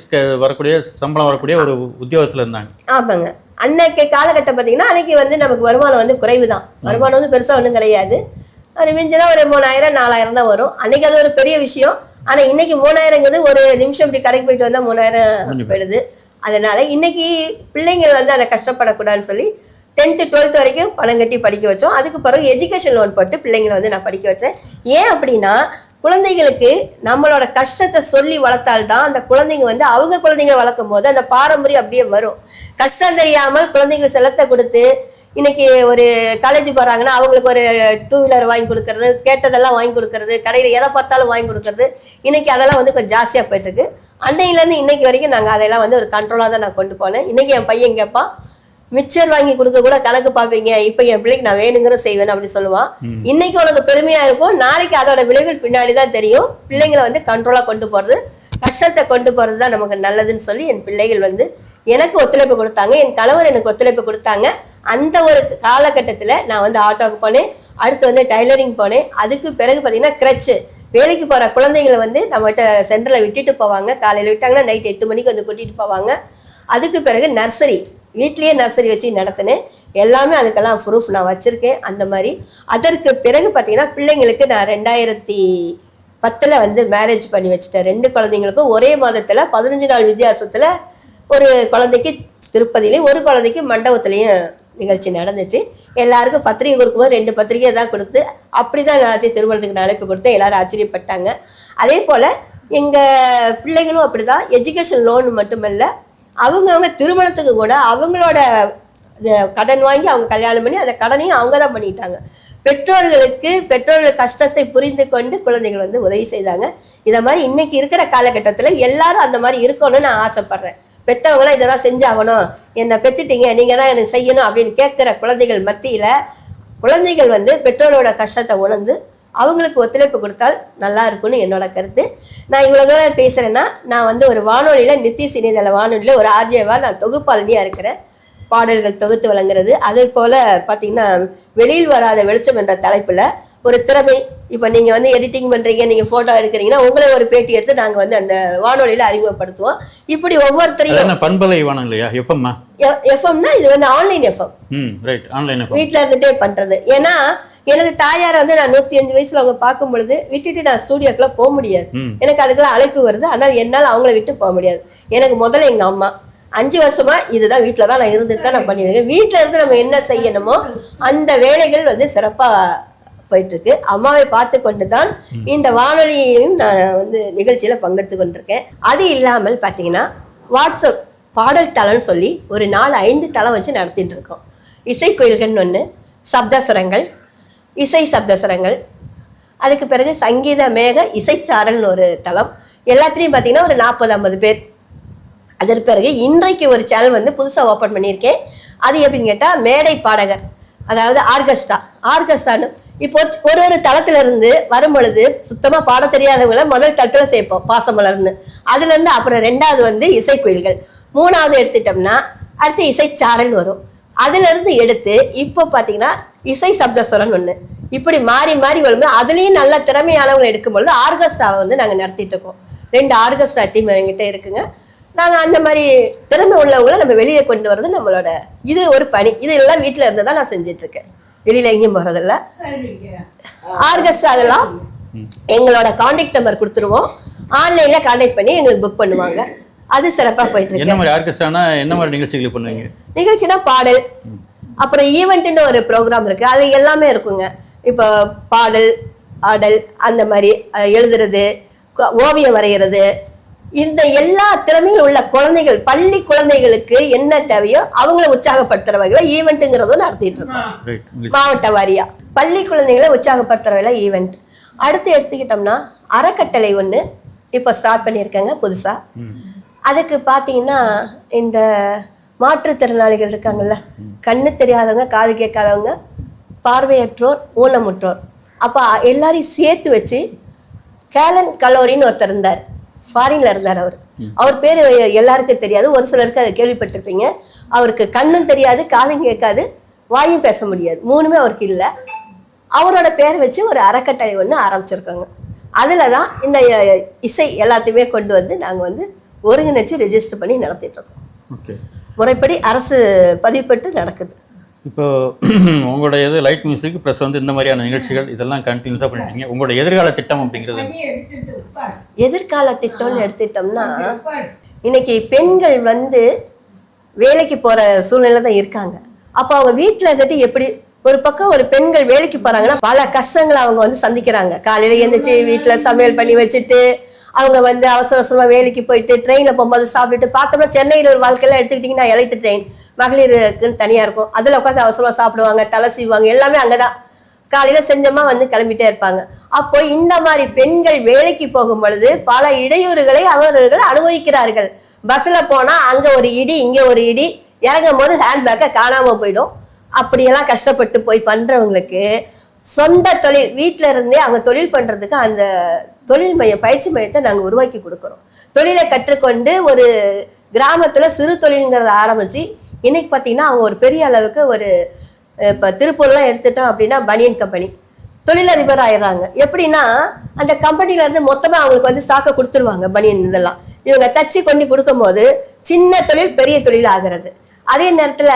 வரக்கூடிய சம்பளம் வரக்கூடிய ஒரு உத்தியோகத்துல இருந்தாங்க. ஆமாங்க. அன்னைக்கு காலகட்டம் பாத்தீங்கன்னா அன்னைக்கு வந்து நமக்கு வருமானம் வந்து குறைவு தான். வருமானம் வந்து பெருசா ஒன்றும் கிடையாது. ஒரு மிஞ்சினா ஒரு 3000 4000 தான் வரும். அன்னைக்கு அது ஒரு பெரிய விஷயம். ஆனா இன்னைக்கு 3000ங்கிறது ஒரு நிமிஷம் இப்படி கடைக்கு போயிட்டு வந்தா 3000 போயிடுது. அதனால இன்னைக்கு பிள்ளைங்கள் வந்து அதை கஷ்டப்படக்கூடாதுன்னு சொல்லி 10th 12th வரைக்கும் பணம் கட்டி படிக்க வச்சோம். அதுக்கு பிறகு எஜுகேஷன் லோன் போட்டு பிள்ளைங்களை வந்து நான் படிக்க வச்சேன். ஏன் அப்படின்னா குழந்தைகளுக்கு நம்மளோட கஷ்டத்தை சொல்லி வளர்த்தால்தான் அந்த குழந்தைங்க வந்து அவங்க குழந்தைங்களை வளர்க்கும் போது அந்த பாரம்பரியம் அப்படியே வரும். கஷ்டம் தெரியாமல் குழந்தைங்களுக்கு செலத்தை கொடுத்து இன்னைக்கு ஒரு காலேஜ் போறாங்கன்னா அவங்களுக்கு ஒரு 2 வீலர் வாங்கி கொடுக்கறது, கேட்டதெல்லாம் வாங்கி கொடுக்கறது, கடையில் எதை பார்த்தாலும் வாங்கி கொடுக்கறது, இன்னைக்கு அதெல்லாம் வந்து கொஞ்சம் ஜாஸ்தியாக போயிட்டு இருக்கு. அன்னையிலேருந்து இன்னைக்கு வரைக்கும் நாங்கள் அதெல்லாம் வந்து ஒரு கண்ட்ரோலாக தான் நான் கொண்டு போனேன். இன்னைக்கு என் பையன் கேட்பான், மிச்சர் வாங்கி கொடுக்க கூட கணக்கு பார்ப்பீங்க, இப்போ என் பிள்ளைக்கு நான் வேணுங்கிற செய்வேன் அப்படி சொல்லுவான். இன்னைக்கு உனக்கு பெருமையா இருக்கும், நாளைக்கு அதோட விளைவுகள் பின்னாடி தான் தெரியும். பிள்ளைங்களை வந்து கண்ட்ரோலா கொண்டு போறது, கஷ்டத்தை கொண்டு போறது தான் நமக்கு நல்லதுன்னு சொல்லி என் பிள்ளைகள் வந்து எனக்கு ஒத்துழைப்பு கொடுத்தாங்க. என் கணவர் எனக்கு ஒத்துழைப்பு கொடுத்தாங்க. அந்த ஒரு காலகட்டத்தில் நான் வந்து ஆட்டோவுக்கு போனேன். அடுத்து வந்து டைலரிங் போனேன். அதுக்கு பிறகு பார்த்தீங்கன்னா கிரச்சு, வேலைக்கு போகிற குழந்தைங்களை வந்து நம்மகிட்ட சென்டரில் விட்டுட்டு போவாங்க. காலையில் விட்டாங்கன்னா நைட் 8 மணிக்கு வந்து கூட்டிகிட்டு போவாங்க. அதுக்கு பிறகு நர்சரி, வீட்லேயே நர்சரி வச்சு நடத்தினேன். எல்லாமே அதுக்கெல்லாம் ப்ரூஃப் நான் வச்சுருக்கேன். அந்த மாதிரி அதற்கு பிறகு பார்த்தீங்கன்னா பிள்ளைங்களுக்கு நான் 2010 வந்து மேரேஜ் பண்ணி வச்சுட்டேன். 2 குழந்தைங்களுக்கும் ஒரே மாதத்தில் 15 நாள் வித்தியாசத்தில் ஒரு குழந்தைக்கு திருப்பதிலையும் ஒரு குழந்தைக்கு மண்டபத்துலேயும் நிகழ்ச்சி நடந்துச்சு. எல்லாருக்கும் பத்திரிகை கொடுக்கும்போது 2 பத்திரிகை தான் கொடுத்து அப்படி தான் எல்லாத்தையும் திருமணத்துக்கு நான் அழைப்பு கொடுத்தேன். எல்லாரும் ஆச்சரியப்பட்டாங்க. அதே போல் எங்கள் பிள்ளைகளும் அப்படி தான். எஜுகேஷன் லோன் மட்டுமல்ல, அவங்கவுங்க திருமணத்துக்கு கூட அவங்களோட கடன் வாங்கி அவங்க கல்யாணம் பண்ணி அந்த கடனையும் அவங்க தான் பண்ணிட்டாங்க. பெற்றோர்கள் கஷ்டத்தை புரிந்து கொண்டு குழந்தைகள் வந்து உதவி செய்தாங்க. இதை மாதிரி இன்னைக்கு இருக்கிற காலகட்டத்தில் எல்லாரும் அந்த மாதிரி இருக்கணும்னு நான் ஆசைப்படுறேன். பெற்றவங்களாம் இதெல்லாம் செஞ்சாகணும், என்னை பெற்றுட்டீங்க நீங்கள் தான் எனக்கு செய்யணும் அப்படின்னு கேட்குற குழந்தைகள் மத்தியில் குழந்தைகள் வந்து பெற்றோரோட கஷ்டத்தை உணர்ந்து அவங்களுக்கு ஒத்துழைப்பு கொடுத்தால் நல்லா இருக்கும்னு என்னோட கருத்து. நான் இவ்வளோ தூரம் பேசுகிறேன்னா, நான் வந்து ஒரு வானொலியில் நித்திய இணையதள வானொலியில் ஒரு ஆர்ஜேவாக நான் தொகுப்பாளனியாக இருக்கிறேன். பாடல்கள் தொகுத்து வழங்குறது. அதே போல் பார்த்தீங்கன்னா வெளியில் வராத வெளிச்சம் என்ற தலைப்பில் ஒரு திறமை, இப்போ நீங்கள் வந்து எடிட்டிங் பண்ணுறீங்க, நீங்கள் ஃபோட்டோ எடுக்கிறீங்கன்னா உங்களை ஒரு பேட்டி எடுத்து நாங்கள் வந்து அந்த வானொலியில் அறிமுகப்படுத்துவோம். இப்படி ஒவ்வொருத்தரையும் பண்பலை வானொலியா எஃப்எம்னா இது வந்து ஆன்லைன் எஃப்எம், வீட்டில் இருந்துகிட்டே பண்ணுறது. ஏன்னா எனது தாயாரை வந்து நான் 105 வயசில் அவங்க பார்க்கும் பொழுது விட்டுட்டு நான் ஸ்டூடியோக்குள்ள போக முடியாது. எனக்கு அதுக்கெல்லாம் அழைப்பு வருது. ஆனால் என்னால் அவங்கள விட்டு போக முடியாது. எனக்கு முதல்ல எங்கள் அம்மா 5 வருஷமா இதுதான் வீட்டில் தான் நான் இருந்துட்டு தான் நான் பண்ணியிருக்கேன். வீட்டில் இருந்து நம்ம என்ன செய்யணுமோ அந்த வேலைகள் வந்து சிறப்பாக போயிட்டு இருக்கு. அம்மாவை பார்த்து கொண்டு தான் இந்த வானொலியையும் நான் வந்து நிகழ்ச்சியில் பங்கெடுத்து கொண்டிருக்கேன். அது இல்லாமல் பார்த்தீங்கன்னா வாட்ஸ்அப் பாடல் தளம்னு சொல்லி ஒரு 4-5 தளம் வச்சு நடத்திட்டு இருக்கோம். இசை கோயில்கள்னு ஒன்று, சப்தஸ்வரங்கள், இசை சப்தஸ்வரங்கள், அதுக்கு பிறகு சங்கீத மேக இசைச்சாரல்னு ஒரு தளம். எல்லாத்துலேயும் பார்த்தீங்கன்னா ஒரு 40-50 பேர். அதற்கு பிறகு இன்றைக்கு ஒரு சேனல் வந்து புதுசாக ஓப்பன் பண்ணியிருக்கேன். அது எப்படின்னு கேட்டால் மேடை பாடகர். அதாவது ஆர்கெஸ்ட்ரான்னு இப்போ ஒரு தளத்துல இருந்து வரும் பொழுது சுத்தமா பாட தெரியாதவங்கள முதல் தட்டுல சேர்ப்போம் பாசமலர்னு. அதுல இருந்து அப்புறம் 2வது வந்து இசைக்குயில்கள், 3வது எடுத்துட்டோம்னா அடுத்து இசைச்சாரல் வரும். அதுல இருந்து எடுத்து இப்போ பாத்தீங்கன்னா இசை சப்தஸ்வரன் ஒண்ணு, இப்படி மாறி மாறி வரும்போது அதுலயும் நல்ல திறமையானவங்க எடுக்கும்பொழுது ஆர்கெஸ்ட்ராவை வந்து நாங்க நடத்திட்டு இருக்கோம். 2 ஆர்கெஸ்ட்ரா டீம் என்கிட்ட இருக்குங்க. நாங்க அந்த மாதிரி திறமை உள்ளவங்களை நம்ம வெளியில கொண்டு வர்றது நம்மளோட இது ஒரு பணி. இது எல்லாம் வீட்டுல இருந்து தான் நான் செஞ்சுட்டு இருக்கேன், வெளியில எங்கேயும் போறதில்ல. ஆர்கெஸ்ட்ரா அதெல்லாம் எங்களோட கான்டாக்ட் நம்பர் கொடுத்துருவோம், ஆன்லைன்ல கான்டாக்ட் பண்ணி எங்களுக்கு புக் பண்ணுவாங்க. அது சிறப்பா போயிட்டு இருக்கு. என்ன மாதிரி ஆர்கெஸ்ட்ரானா என்ன மாதிரி நிகழ்ச்சிகள் பண்ணுவீங்க? நிகழ்ச்சினா பாடல், அப்புறம் ஈவெண்ட்னு ஒரு ப்ரோக்ராம் இருக்கு, அது எல்லாமே இருக்குங்க. இப்போ பாடல், ஆடல், அந்த மாதிரி எழுதுறது, ஓவியம் வரைகிறது, இந்த எல்லா திறமையில் உள்ள குழந்தைகள், பள்ளி குழந்தைகளுக்கு என்ன தேவையோ அவங்களை உற்சாகப்படுத்துற வகையில ஈவெண்ட்டுங்கிறதும் நடத்திட்டு இருக்கோம். மாவட்ட வாரியா பள்ளி குழந்தைகளை உற்சாகப்படுத்துற வகையில ஈவெண்ட். அடுத்து எடுத்துக்கிட்டோம்னா அறக்கட்டளை ஒண்ணு இப்போ ஸ்டார்ட் பண்ணியிருக்காங்க புதுசா. அதுக்கு பாத்தீங்கன்னா இந்த மாற்றுத்திறனாளிகள் இருக்காங்கல்ல, கண்ணு தெரியாதவங்க, காது கேட்காதவங்க, பார்வையற்றோர், ஊனமுற்றோர், அப்ப எல்லாரையும் சேர்த்து வச்சு கேலன் கலோரின்னு ஒருத்தர் இருந்தார், ஃபாரின்ல இருந்தார். அவர் பேர் எல்லாருக்கும் தெரியாது, ஒரு சிலருக்கு அதை கேள்விப்பட்டிருப்பீங்க. அவருக்கு கண்ணும் தெரியாது, காதும் கேட்காது, வாயும் பேச முடியாது, 3மே அவருக்கு இல்லை. அவரோட பேர் வச்சு ஒரு அறக்கட்டளை ஒன்று ஆரம்பிச்சிருக்காங்க. அதில் தான் இந்த இசை எல்லாத்தையுமே கொண்டு வந்து நாங்கள் வந்து ஒருங்கிணைச்சு ரெஜிஸ்டர் பண்ணி நடத்திட்டு இருக்கோம். முறைப்படி அரசு பதிவுப்பட்டு நடக்குது. இப்போ உங்களுடைய இது லைட் மியூசிக் ப்ளஸ் வந்து இந்த மாதிரியான நிகழ்ச்சிகள் இதெல்லாம் கண்டினியூஸாக பண்ணிட்டீங்க. உங்களோட எதிர்கால திட்டம் அப்படிங்கிறது? எதிர்கால திட்டம்னு எடுத்துட்டோம்னா இன்னைக்கு பெண்கள் வந்து வேலைக்கு போற சூழ்நிலை தான் இருக்காங்க. அப்போ அவங்க வீட்டில் இருந்துட்டு எப்படி ஒரு பக்கம் ஒரு பெண்கள் வேலைக்கு போறாங்கன்னா பல கஷ்டங்களை அவங்க வந்து சந்திக்கிறாங்க. காலையில எழுந்திரிச்சு வீட்டில் சமையல் பண்ணி வச்சுட்டு அவங்க வந்து அவசர அவசரமாக வேலைக்கு போயிட்டு ட்ரெயினில் போகும்போது சாப்பிட்டுட்டு பார்த்தோம்னா சென்னையில் ஒரு வாழ்க்கையெல்லாம் எடுத்துக்கிட்டிங்கன்னா எலக்ட்ரிக் ட்ரெயின் மகளிருக்குன்னு தனியாக இருக்கும், அதில் உட்காந்து அவசரமாக சாப்பிடுவாங்க, தலை சீவாங்க, எல்லாமே அங்கே தான். காலையில் செஞ்சோமா வந்து கிளம்பிட்டே இருப்பாங்க. அப்போ இந்த மாதிரி பெண்கள் வேலைக்கு போகும் பொழுது பல இடையூறுகளை அவர்கள் அனுபவிக்கிறார்கள். பஸ்ஸில் போனால் அங்கே ஒரு இடி, இங்கே ஒரு இடி, இறங்கும் போது ஹேண்ட்பேக்கை காணாமல் போயிடும். அப்படியெல்லாம் கஷ்டப்பட்டு போய் பண்ணுறவங்களுக்கு சொந்த தொழில் வீட்டில் இருந்தே அவங்க தொழில் பண்ணுறதுக்கு அந்த தொழில் மையம், பயிற்சி மையத்தை நாங்கள் உருவாக்கி கொடுக்குறோம். தொழிலை கற்றுக்கொண்டு ஒரு கிராமத்தில் சிறு தொழில்ங்கிறத ஆரம்பித்து இன்னைக்கு பார்த்தீங்கன்னா அவங்க ஒரு பெரிய அளவுக்கு ஒரு இப்போ திருப்பூர்லாம் எடுத்துட்டோம் அப்படின்னா பனியன் கம்பெனி தொழிலதிபர் ஆயிடுறாங்க. எப்படின்னா அந்த கம்பெனிலேருந்து மொத்தமாக அவங்களுக்கு வந்து ஸ்டாக்கை கொடுத்துருவாங்க பனியன் இதெல்லாம். இவங்க தச்சு கொண்டு கொடுக்கும்போது சின்ன தொழில் பெரிய தொழில் ஆகிறது. அதே நேரத்தில்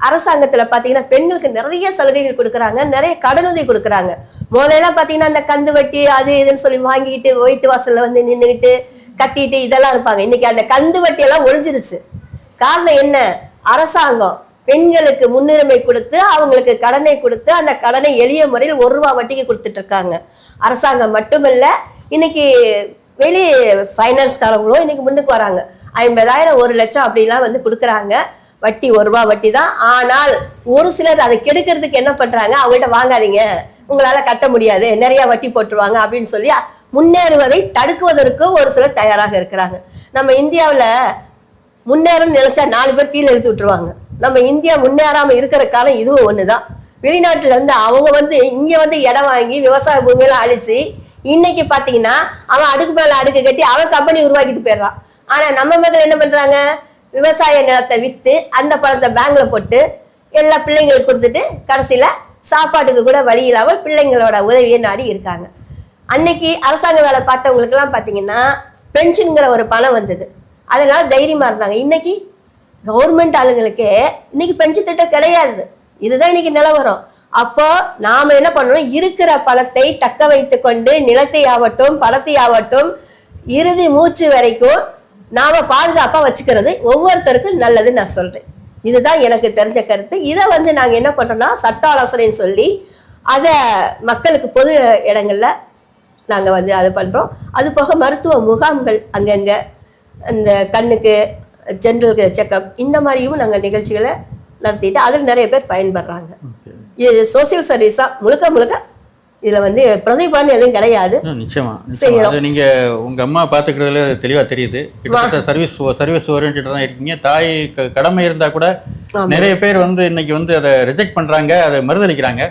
அரசாங்கத்தில் பார்த்தீங்கன்னா பெண்களுக்கு நிறைய சலுகைகள் கொடுக்குறாங்க, நிறைய கடனுதவி கொடுக்குறாங்க. முதலெல்லாம் பார்த்தீங்கன்னா அந்த கந்து வட்டி அது இதுன்னு சொல்லி வாங்கிக்கிட்டு வீட்டு வாசலில் வந்து நின்றுக்கிட்டு கத்திட்டு இதெல்லாம் இருப்பாங்க. இன்னைக்கு அந்த கந்து வட்டியெல்லாம் ஒழிஞ்சிருச்சு. காரணம் என்ன? அரசாங்கம் பெண்களுக்கு முன்னுரிமை கொடுத்து அவங்களுக்கு கடனை கொடுத்து அந்த கடனை எளிய முறையில் 1 ரூபா வட்டிக்கு கொடுத்துட்டு இருக்காங்க. அரசாங்கம் மட்டுமல்ல, இன்னைக்கு வெளி ஃபைனான்ஸ்காரங்களும் இன்னைக்கு முன்னுக்கு வராங்க. 50,000 1 லட்சம் அப்படிலாம் வந்து கொடுக்குறாங்க. வட்டி 1 ரூபா வட்டி தான். ஆனால் ஒரு சிலர் அதை கெடுக்கிறதுக்கு என்ன பண்றாங்க, அவங்கள்ட்ட வாங்காதீங்க, உங்களால கட்ட முடியாது, நிறைய வட்டி போட்டுருவாங்க அப்படின்னு சொல்லி முன்னேறுவதை தடுக்குவதற்கு ஒரு சிலர் தயாராக இருக்கிறாங்க. நம்ம இந்தியாவில் முன்னேறன்னு நினைச்சா 4 பேர் கீழே எடுத்து விட்டுருவாங்க. நம்ம இந்தியா முன்னேறாம இருக்கிற காலம் இதுவும் ஒண்ணுதான். வெளிநாட்டுல இருந்து அவங்க வந்து இங்க வந்து இடம் வாங்கி விவசாய பூமியெல்லாம் அழிச்சு இன்னைக்கு பாத்தீங்கன்னா அவன் அடுக்கு மேல அடுக்கு கட்டி அவன் கம்பெனி உருவாக்கிட்டு போயிடுறான். ஆனா நம்ம மக்கள் என்ன பண்றாங்க, விவசாய நிலத்தை வித்து அந்த பணத்தை பேங்க்ல போட்டு எல்லா பிள்ளைங்களுக்கு கொடுத்துட்டு கடைசியில சாப்பாட்டுக்கு கூட வழி இல்லாமல் பிள்ளைங்களோட உதவியை நாடி இருக்காங்க. அன்னைக்கு அரசாங்க வேலை பார்த்தவங்களுக்கு எல்லாம் பாத்தீங்கன்னா பென்ஷனுங்கிற ஒரு பணம் வந்தது, அதனால தைரியமா இருந்தாங்க. இன்னைக்கு கவர்மெண்ட் ஆளுங்களுக்கு இன்னைக்கு பென்ஷன் திட்டம் கிடையாது. இதுதான் இன்னைக்கு நிலவரம். அப்போ நாம என்ன பண்ணணும், இருக்கிற பணத்தை தக்க வைத்து கொண்டு நிலத்தை ஆகட்டும் பணத்தை ஆகட்டும் இறுதி மூச்சு வரைக்கும் நாம பாதுகாப்பா வச்சுக்கிறது ஒவ்வொருத்தருக்கும் நல்லதுன்னு நான் சொல்றேன். இதுதான் எனக்கு தெரிஞ்ச கருத்து. இதை வந்து நாங்க என்ன பண்றோம்னா சட்ட ஆலோசனைன்னு சொல்லி அதை மக்களுக்கு பொது இடங்கள்ல நாங்க வந்து அது பண்றோம். அது போக மருத்துவ முகாம்கள் அங்கங்க இந்த கண்ணுக்கு ஜென்ரல் செக்அப் இந்த மாதிரியும் நாங்கள் நிகழ்ச்சிகளை நடத்திட்டு அதில் நிறைய பேர் பயன்படுறாங்க. இது சோசியல் சர்வீஸாக முழுக்க முழுக்க இதுல வந்து பிரதிபலன் எதுவும் கிடையாது. நிச்சயமா அது நீங்க உங்க அம்மா பாத்துக்கிறதுல தெளிவா தெரியுது. கிட்டத்தட்ட சர்வீஸ் ஓரியன்டா தான் இருக்கீங்க. தாய் கடமை இருந்தா கூட நிறைய பேர் வந்து இன்னைக்கு வந்து அதை ரிஜெக்ட் பண்றாங்க, அதை மறுதளிக்கிறாங்க.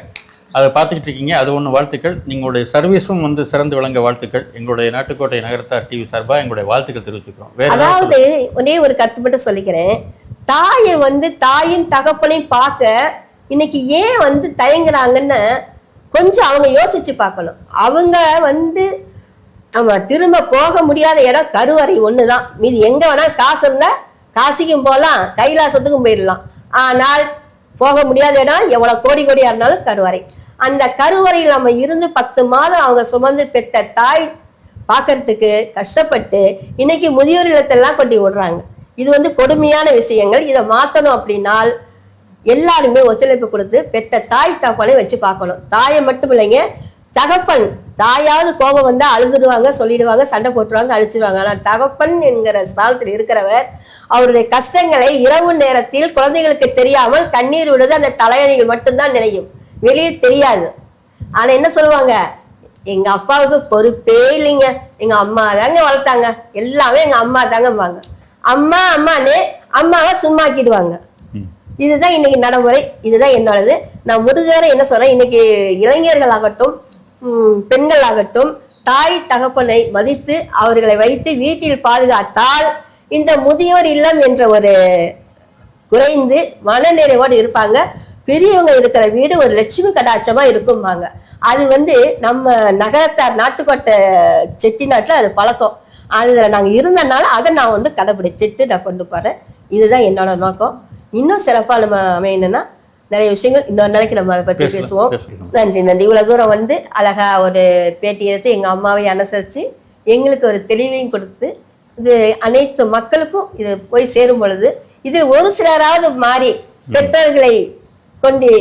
அதை பார்த்துக்கிட்டு இருக்கீங்க. அது ஒன்று வாழ்த்துக்கள். நீங்களுடைய சர்வீஸும் வந்து சிறந்து விளங்க வாழ்த்துக்கள். எங்களுடைய நாட்டுக்கோட்டை நகரத்தார் டிவி சார்பாக எங்களுடைய வாழ்த்துக்கள் தெரிவிச்சுக்கிறோம். அதாவது ஒரே ஒரு கருத்து மட்டும் சொல்லிக்கிறேன். தாயை வந்து தாயின் தகப்பனையும் பார்க்க இன்னைக்கு ஏன் வந்து தயங்குறாங்கன்னு கொஞ்சம் அவங்க யோசிச்சு பார்க்கணும். அவங்க வந்து நம்ம திரும்ப போக முடியாத இடம் கருவறை ஒண்ணுதான். மீது எங்க வேணாலும் காசு இருந்தா காசிக்கும் போகலாம், கைலாசத்துக்கும் போயிடலாம். ஆனால் போக முடியாத இடம் எவ்வளவு கோடியா இருந்தாலும் கருவறை. அந்த கருவறையில் நம்ம இருந்து 10 மாதம் அவங்க சுமந்து பெற்ற தாய் பார்க்கறதுக்கு கஷ்டப்பட்டு இன்னைக்கு முதியோர் இல்லத்தெல்லாம் கொண்டு விடுறாங்க. இது வந்து கொடுமையான விஷயங்கள். இதை மாற்றணும் அப்படின்னால் எல்லாருமே ஒத்துழைப்பு கொடுத்து பெற்ற தாய் தகப்பனை வச்சு பார்க்கணும். தாயை மட்டும் இல்லைங்க, தகப்பன் தாயாவது கோபம் வந்தா அழுதுடுவாங்க, சொல்லிடுவாங்க, சண்டை போட்டுருவாங்க, அழிச்சிடுவாங்க. ஆனால் தகப்பன் என்கிற ஸ்தானத்தில் இருக்கிறவர் அவருடைய கஷ்டங்களை இரவு நேரத்தில் குழந்தைகளுக்கு தெரியாமல் கண்ணீர் விடுது அந்த தலையணிகள் மட்டும்தான் நினைக்கும், வெளியே தெரியாது. ஆனா என்ன சொல்லுவாங்க, எங்க அப்பாவுக்கு பொறுப்பே இல்லைங்க, எங்க அம்மா தாங்க வளர்த்தாங்க, எல்லாமே எங்க அம்மா தாங்கம்பாங்க. அம்மா அம்மானே அம்மாவை சும்மாக்கிடுவாங்க. இதுதான் இன்னைக்கு நடைமுறை. இதுதான் என்னோடது. நான் முடிஞ்சவரை என்ன சொல்றேன், இன்னைக்கு இளைஞர்கள் ஆகட்டும் பெண்கள் ஆகட்டும் தாய் தகப்பனை மதித்து அவர்களை வைத்து வீட்டில் பாதுகாத்தால் இந்த முதியோர் இல்லம் என்ற ஒரு குறைந்து மனநிறைவோடு இருப்பாங்க. பெரியவங்க இருக்கிற வீடு ஒரு லட்சுமி கடாட்சமா இருக்கும்பாங்க. அது வந்து நம்ம நகரத்தார் நாட்டுக்கோட்டை செட்டிநாட்டில் அது பழக்கம். அதில் நாங்கள் இருந்தனால அதை நான் வந்து கடைபிடிச்சிட்டு நான் கொண்டு போகிறேன். இதுதான் என்னோட நோக்கம். இன்னும் சிறப்பாக நம்ம அமையணும்னா நிறைய விஷயங்கள் இன்னொரு நாளைக்கு நம்ம அதை பற்றி பேசுவோம். நன்றி. இவ்வளோ தூரம் வந்து அழகா ஒரு பேட்டி எடுத்து எங்கள் அம்மாவை அனுசரித்து எங்களுக்கு ஒரு தெளிவையும் கொடுத்து இது அனைத்து மக்களுக்கும் இது போய் சேரும் பொழுது இதில் ஒரு சிலராவது மாறி பெற்றோர்களை கொண்டு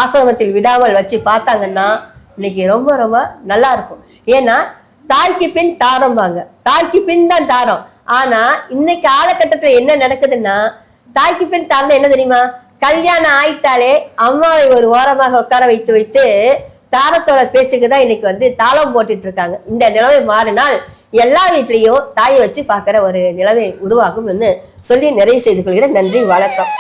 ஆசிரமத்தில் விடாமல் வச்சு பார்த்தாங்கன்னா இன்னைக்கு ரொம்ப ரொம்ப நல்லா இருக்கும். ஏன்னா தாய்க்கு பின் தாரம்பாங்க, தாய்க்கு பின் தான் தாரம். ஆனா இன்னைக்கு காலகட்டத்தில் என்ன நடக்குதுன்னா தாய்க்கு பின் தாரம் என்ன தெரியுமா, கல்யாணம் ஆயிட்டாலே அம்மாவை ஒரு ஓரமாக உட்கார வைத்து தாரத்தோட பேச்சுக்கு தான் இன்னைக்கு வந்து தாளம் போட்டுட்டு இருக்காங்க. இந்த நிலைமை மாறினால் எல்லா வீட்லையும் தாயை வச்சு பார்க்குற ஒரு நிலைமை உருவாகும் சொல்லி நிறைவு செய்து கொள்கிறேன். நன்றி, வணக்கம்.